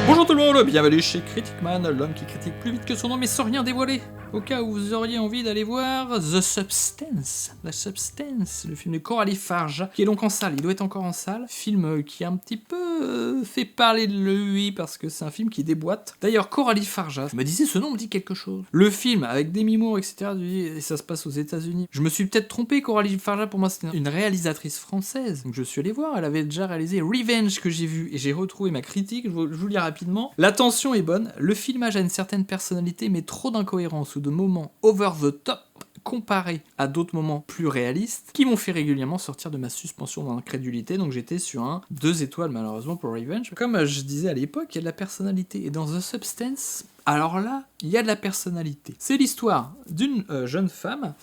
Bonjour tout le monde, bienvenue chez Critic Man, l'homme qui critique plus vite que son nom mais sans rien dévoiler. Au cas où vous auriez envie d'aller voir The Substance, le film de Coralie Farja, qui est donc en salle, il doit être encore en salle. Film qui a un petit peu fait parler de lui parce que c'est un film qui déboîte. D'ailleurs, Coralie Farja, je me disais ce nom me dit quelque chose. Le film avec Demi Moore, etc., et ça se passe aux États-Unis. Je me suis peut-être trompé, Coralie Farja pour moi c'était une réalisatrice française. Donc je suis allé voir, elle avait déjà réalisé Revenge que j'ai vu et j'ai retrouvé ma critique, je vous lis rapidement. La tension est bonne, le filmage a une certaine personnalité mais trop d'incohérences ou de moments over the top comparés à d'autres moments plus réalistes qui m'ont fait régulièrement sortir de ma suspension d'incrédulité, donc j'étais sur un 2 étoiles malheureusement pour Revenge. Comme je disais à l'époque, il y a de la personnalité, et dans The Substance, alors là, il y a de la personnalité. C'est l'histoire d'une femme,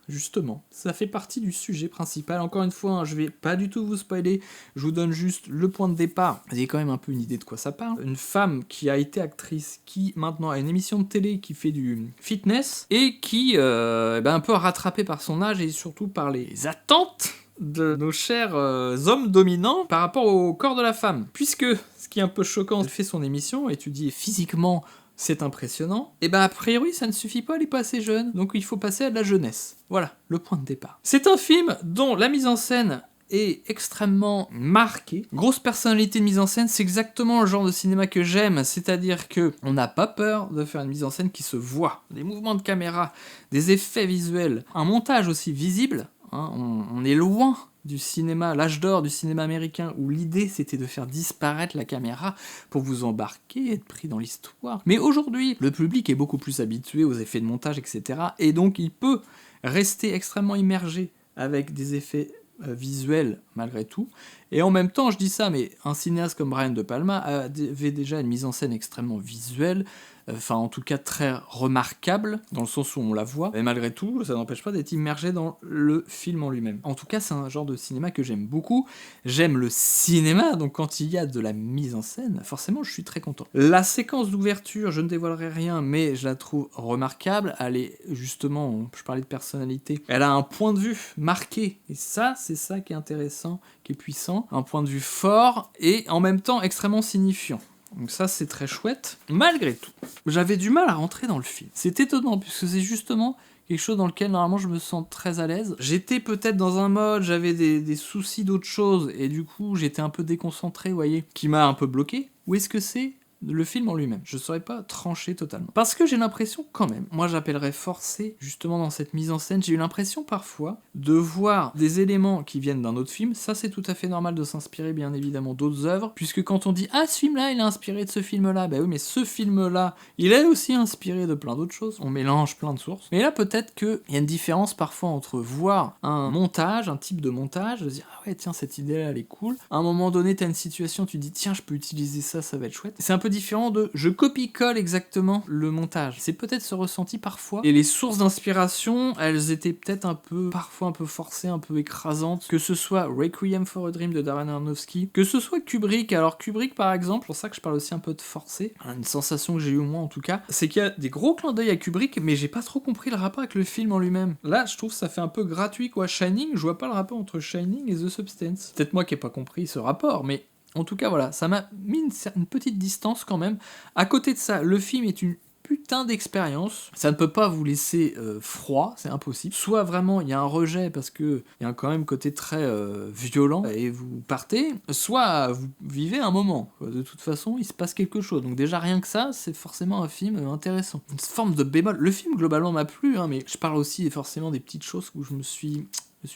justement. Ça fait partie du sujet principal. Encore une fois, je vais pas du tout vous spoiler, je vous donne juste le point de départ. Vous avez quand même un peu une idée de quoi ça parle. Une femme qui a été actrice, qui maintenant a une émission de télé qui fait du fitness, et qui un peu rattrapée par son âge et surtout par les attentes de nos chers hommes dominants par rapport au corps de la femme. Puisque, ce qui est un peu choquant, elle fait son émission et tu dis physiquement c'est impressionnant, et a priori ça ne suffit pas, elle est pas assez jeune, donc il faut passer à de la jeunesse. Voilà, le point de départ. C'est un film dont la mise en scène est extrêmement marquée. Grosse personnalité de mise en scène, c'est exactement le genre de cinéma que j'aime, c'est-à-dire que on n'a pas peur de faire une mise en scène qui se voit. Des mouvements de caméra, des effets visuels, un montage aussi visible. On est loin du cinéma, l'âge d'or du cinéma américain, où l'idée c'était de faire disparaître la caméra pour vous embarquer, être pris dans l'histoire. Mais aujourd'hui, le public est beaucoup plus habitué aux effets de montage, etc. Et donc il peut rester extrêmement immergé avec des effets visuels malgré tout. Et en même temps, je dis ça, mais un cinéaste comme Brian De Palma avait déjà une mise en scène extrêmement visuelle, enfin en tout cas très remarquable, dans le sens où on la voit, mais malgré tout, ça n'empêche pas d'être immergé dans le film en lui-même. En tout cas, c'est un genre de cinéma que j'aime beaucoup. J'aime le cinéma, donc quand il y a de la mise en scène, forcément je suis très content. La séquence d'ouverture, je ne dévoilerai rien, mais je la trouve remarquable. Elle est justement, je parlais de personnalité, elle a un point de vue marqué, et ça, c'est ça qui est intéressant, qui est puissant, un point de vue fort, et en même temps extrêmement signifiant. Donc ça, c'est très chouette. Malgré tout, j'avais du mal à rentrer dans le film. C'est étonnant, puisque c'est justement quelque chose dans lequel, normalement, je me sens très à l'aise. J'étais peut-être dans un mode, j'avais des soucis d'autre chose, et du coup, j'étais un peu déconcentré, vous voyez, qui m'a un peu bloqué. Ou est-ce que c'est le film en lui-même? Je ne saurais pas trancher totalement. Parce que j'ai l'impression quand même, moi j'appellerais forcé, justement dans cette mise en scène, j'ai eu l'impression parfois de voir des éléments qui viennent d'un autre film. Ça c'est tout à fait normal de s'inspirer bien évidemment d'autres œuvres, puisque quand on dit « Ah, ce film-là, il est inspiré de ce film-là », bah oui, mais ce film-là, il est aussi inspiré de plein d'autres choses. On mélange plein de sources. Mais là peut-être qu'il y a une différence parfois entre voir un montage, un type de montage, de dire « Ah ouais, tiens, cette idée-là, elle est cool ». À un moment donné, t'as une situation, tu dis « Tiens, je peux utiliser ça, ça va être chouette ». C'est un peu différent de je copie-colle exactement le montage. C'est peut-être ce ressenti parfois. Et les sources d'inspiration, elles étaient peut-être parfois un peu forcées, un peu écrasantes. Que ce soit Requiem for a Dream de Darren Aronofsky, que ce soit Kubrick. Alors Kubrick par exemple, c'est pour ça que je parle aussi un peu de forcé, une sensation que j'ai eue moi en tout cas, c'est qu'il y a des gros clins d'œil à Kubrick, mais j'ai pas trop compris le rapport avec le film en lui-même. Là, je trouve que ça fait un peu gratuit quoi. Shining, je vois pas le rapport entre Shining et The Substance. Peut-être moi qui ai pas compris ce rapport, mais en tout cas, voilà, ça m'a mis une petite distance quand même. À côté de ça, le film est une putain d'expérience. Ça ne peut pas vous laisser froid, c'est impossible. Soit vraiment, il y a un rejet parce qu'il y a quand même côté très violent et vous partez, soit vous vivez un moment. De toute façon, il se passe quelque chose. Donc déjà, rien que ça, c'est forcément un film intéressant. Une forme de bémol. Le film, globalement, m'a plu, mais je parle aussi forcément des petites choses où je me suis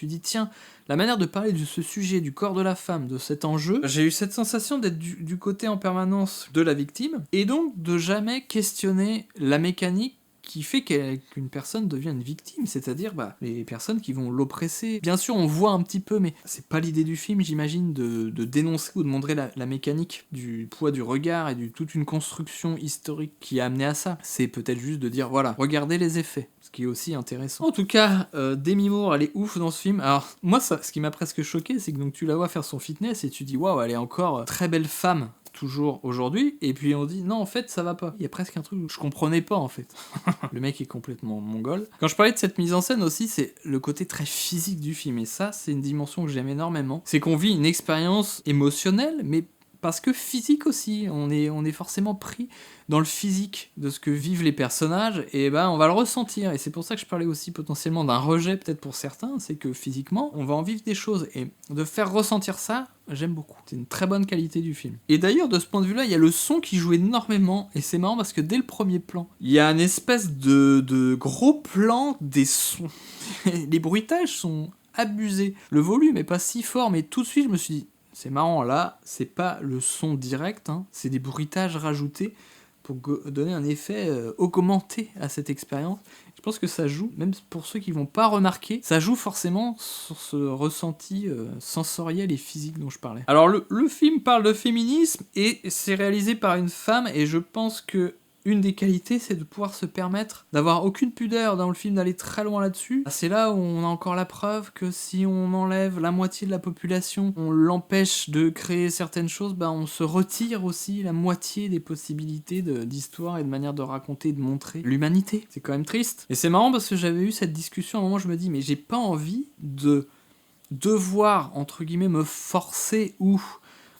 dit, tiens, la manière de parler de ce sujet, du corps de la femme, de cet enjeu, j'ai eu cette sensation d'être du côté en permanence de la victime, et donc de jamais questionner la mécanique qui fait qu'une personne devient une victime, c'est-à-dire les personnes qui vont l'oppresser. Bien sûr, on voit un petit peu, mais c'est pas l'idée du film, j'imagine, de dénoncer ou de montrer la mécanique du poids du regard et toute une construction historique qui a amené à ça. C'est peut-être juste de dire, voilà, regardez les effets, ce qui est aussi intéressant. En tout cas, Demi Moore, elle est ouf dans ce film. Alors, moi, ce qui m'a presque choqué, c'est que donc, tu la vois faire son fitness et tu dis, waouh, elle est encore très belle femme. Toujours aujourd'hui, et puis on dit non, en fait ça va pas. Il y a presque un truc où je comprenais pas en fait. Le mec est complètement mongol. Quand je parlais de cette mise en scène aussi, c'est le côté très physique du film, et ça c'est une dimension que j'aime énormément. C'est qu'on vit une expérience émotionnelle, mais parce que physique aussi, on est forcément pris dans le physique de ce que vivent les personnages, et ben on va le ressentir, et c'est pour ça que je parlais aussi potentiellement d'un rejet peut-être pour certains, c'est que physiquement, on va en vivre des choses, et de faire ressentir ça, j'aime beaucoup. C'est une très bonne qualité du film. Et d'ailleurs, de ce point de vue-là, il y a le son qui joue énormément, et c'est marrant parce que dès le premier plan, il y a une espèce de gros plan des sons. Les bruitages sont abusés. Le volume est pas si fort, mais tout de suite, je me suis dit, c'est marrant, là, c'est pas le son direct, hein, c'est des bruitages rajoutés pour donner un effet augmenté à cette expérience. Je pense que ça joue, même pour ceux qui vont pas remarquer, ça joue forcément sur ce ressenti sensoriel et physique dont je parlais. Alors le film parle de féminisme et c'est réalisé par une femme, et je pense que une des qualités, c'est de pouvoir se permettre d'avoir aucune pudeur dans le film, d'aller très loin là-dessus. C'est là où on a encore la preuve que si on enlève la moitié de la population, on l'empêche de créer certaines choses, bah on se retire aussi la moitié des possibilités d'histoire et de manière de raconter et de montrer l'humanité. C'est quand même triste. Et c'est marrant parce que j'avais eu cette discussion à un moment, je me dis, mais j'ai pas envie de devoir, entre guillemets, me forcer ou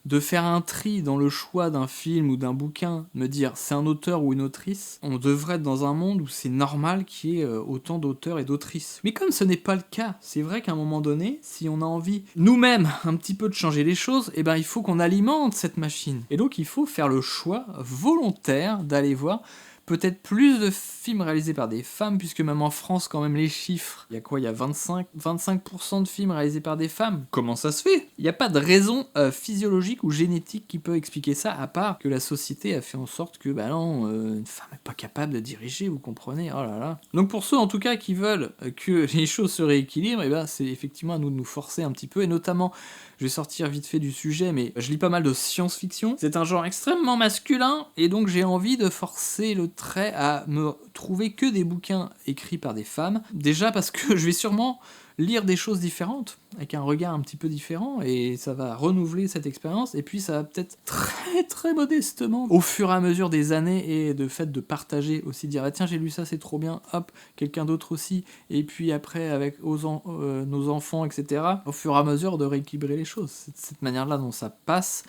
de faire un tri dans le choix d'un film ou d'un bouquin, me dire c'est un auteur ou une autrice. On devrait être dans un monde où c'est normal qu'il y ait autant d'auteurs et d'autrices. Mais comme ce n'est pas le cas, c'est vrai qu'à un moment donné, si on a envie nous-mêmes un petit peu de changer les choses, eh ben il faut qu'on alimente cette machine. Et donc il faut faire le choix volontaire d'aller voir peut-être plus de films réalisés par des femmes, puisque même en France, quand même, les chiffres, il y a quoi ? Il y a 25% de films réalisés par des femmes. Comment ça se fait ? Il n'y a pas de raison physiologique ou génétique qui peut expliquer ça, à part que la société a fait en sorte que, bah non, une femme n'est pas capable de diriger, vous comprenez ? Oh là là. Donc pour ceux, en tout cas, qui veulent que les choses se rééquilibrent, eh ben, c'est effectivement à nous de nous forcer un petit peu, et notamment, je vais sortir vite fait du sujet, mais je lis pas mal de science-fiction. C'est un genre extrêmement masculin, et donc j'ai envie de forcer le trait à me trouver que des bouquins écrits par des femmes. Déjà parce que je vais sûrement lire des choses différentes, avec un regard un petit peu différent, et ça va renouveler cette expérience, et puis ça va peut-être très très modestement, au fur et à mesure des années, et de fait de partager aussi, dire ah, tiens j'ai lu ça, c'est trop bien, hop, quelqu'un d'autre aussi, et puis après avec nos enfants, etc., au fur et à mesure de rééquilibrer les choses. C'est de cette manière-là dont ça passe,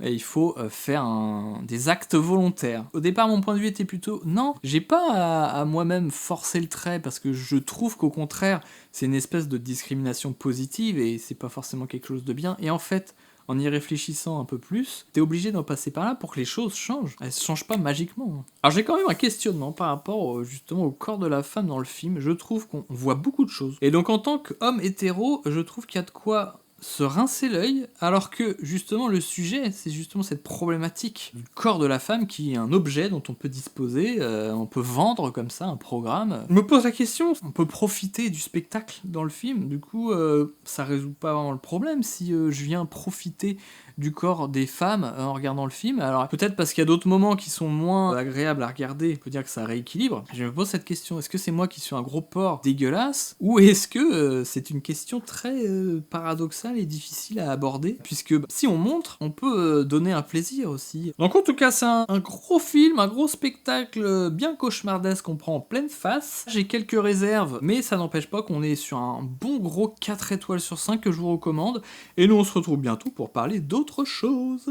et il faut faire des actes volontaires. Au départ, mon point de vue était plutôt non, j'ai pas à moi-même forcer le trait, parce que je trouve qu'au contraire, c'est une espèce de discrimination positive, et c'est pas forcément quelque chose de bien, et en fait, en y réfléchissant un peu plus, t'es obligé d'en passer par là pour que les choses changent. Elles se changent pas magiquement. Alors j'ai quand même un questionnement par rapport justement au corps de la femme dans le film. Je trouve qu'on voit beaucoup de choses. Et donc en tant qu'homme hétéro, je trouve qu'il y a de quoi se rincer l'œil, alors que justement le sujet, c'est justement cette problématique du corps de la femme qui est un objet dont on peut disposer, on peut vendre comme ça un programme. Je me pose la question, on peut profiter du spectacle dans le film, du coup ça résout pas vraiment le problème si je viens profiter du corps des femmes en regardant le film. Alors peut-être parce qu'il y a d'autres moments qui sont moins agréables à regarder, on peut dire que ça rééquilibre. Je me pose cette question, est-ce que c'est moi qui suis un gros porc dégueulasse, ou est-ce que c'est une question très paradoxale et difficile à aborder, puisque si on montre, on peut donner un plaisir aussi. Donc en tout cas c'est un gros film, un gros spectacle bien cauchemardesque qu'on prend en pleine face. J'ai quelques réserves, mais ça n'empêche pas qu'on est sur un bon gros 4 étoiles sur 5 que je vous recommande, et nous on se retrouve bientôt pour parler d'autres choses.